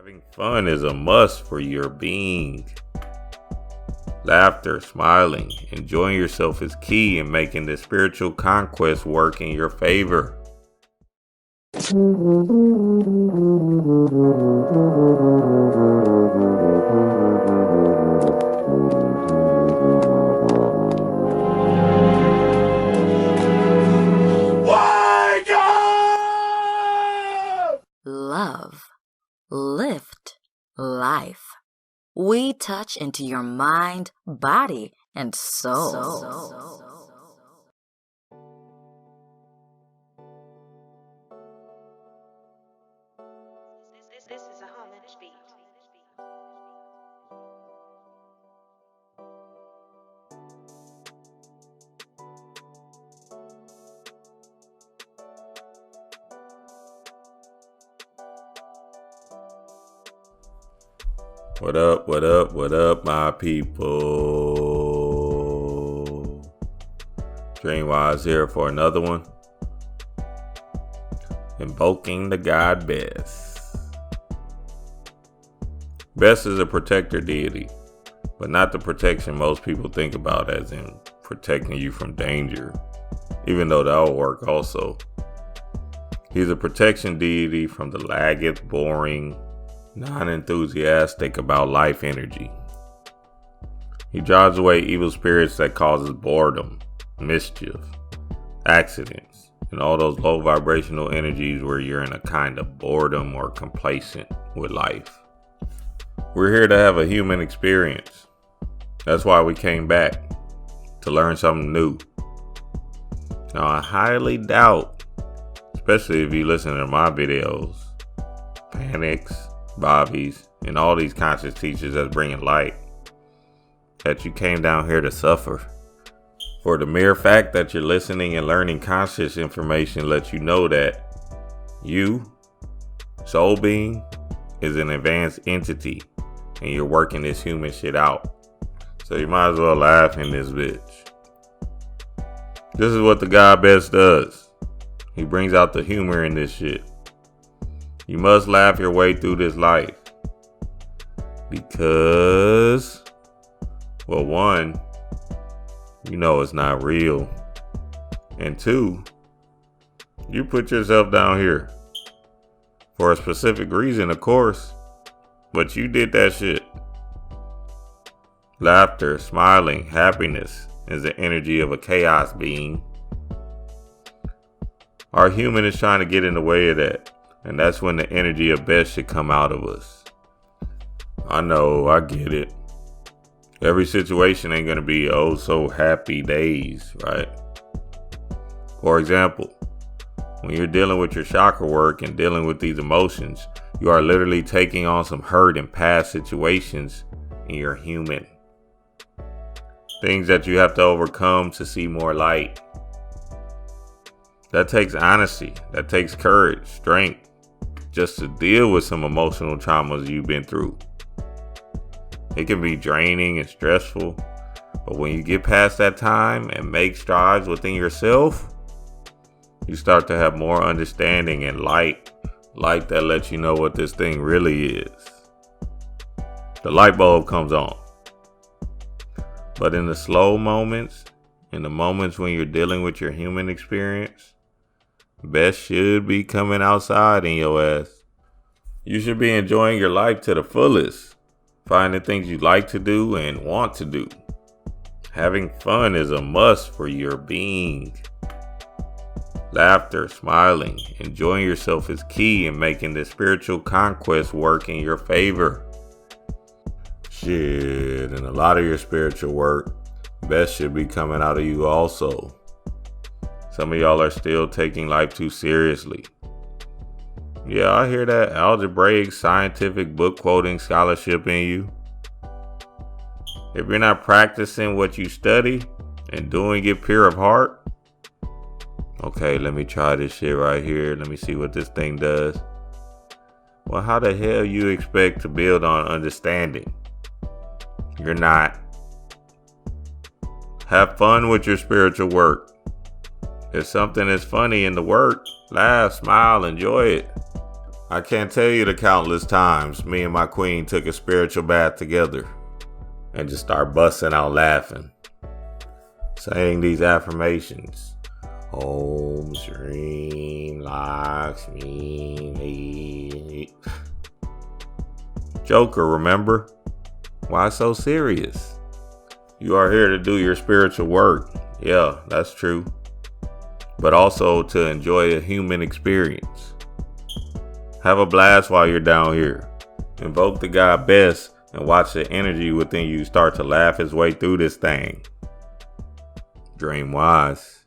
Having fun is a must for your being. Laughter, smiling, enjoying yourself is key in making the spiritual conquest work in your favor. Love, lift, life. We touch into your mind, body, and soul. This is a Homage beat. What up, what up, what up, my people? Dreamwise here for another one. Invoking the god Bess. Bess is a protector deity, but not the protection most people think about as in protecting you from danger, even though that'll work also. He's a protection deity from the lagged, boring, non-enthusiastic about life energy. He drives away evil spirits that causes boredom, mischief, accidents, and all those low vibrational energies where you're in a kind of boredom or complacent with life. We're here to have a human experience. That's why we came back, to learn something new. Now I highly doubt, especially if you listen to my videos, Panics, Bobbies, and all these conscious teachers that's bringing light, that you came down here to suffer. For the mere fact that you're listening and learning conscious information lets you know that you, soul being, is an advanced entity and you're working this human shit out. So you might as well laugh in this bitch. This is what the God Best does. He brings out the humor in this shit. You must laugh your way through this life. Because, well, one, you know it's not real. And two, you put yourself down here. For a specific reason, of course. But you did that shit. Laughter, smiling, happiness is the energy of a chaos being. Our human is trying to get in the way of that. And that's when the energy of Bess should come out of us. I know, I get it. Every situation ain't gonna be oh so happy days, right? For example, when you're dealing with your chakra work and dealing with these emotions, you are literally taking on some hurt in past situations and you're human. Things that you have to overcome to see more light. That takes honesty, that takes courage, strength, just to deal with some emotional traumas you've been through. It can be draining and stressful, but when you get past that time and make strides within yourself, you start to have more understanding and light that lets you know what this thing really is. The light bulb comes on. But in the slow moments, in the moments when you're dealing with your human experience, Best should be coming outside in your ass. You should be enjoying your life to the fullest, finding things you like to do and want to do. Having fun is a must for your being. Laughter, smiling, enjoying yourself is key in making the spiritual conquest work in your favor. Shit, and a lot of your spiritual work, Best should be coming out of you also. Some of y'all are still taking life too seriously. Yeah, I hear that algebraic, scientific, book quoting scholarship in you. If you're not practicing what you study and doing it pure of heart, okay, let me try this shit right here. Let me see what this thing does. Well, how the hell you expect to build on understanding? You're not. Have fun with your spiritual work. If something is funny in the work, laugh, smile, enjoy it. I can't tell you the countless times me and my queen took a spiritual bath together and just start busting out laughing, saying these affirmations. Om Shreem Lakshmi. Joker, remember? Why so serious? You are here to do your spiritual work. Yeah, that's true. But also to enjoy a human experience. Have a blast while you're down here. Invoke the God best and watch the energy within you start to laugh its way through this thing. Dream wise.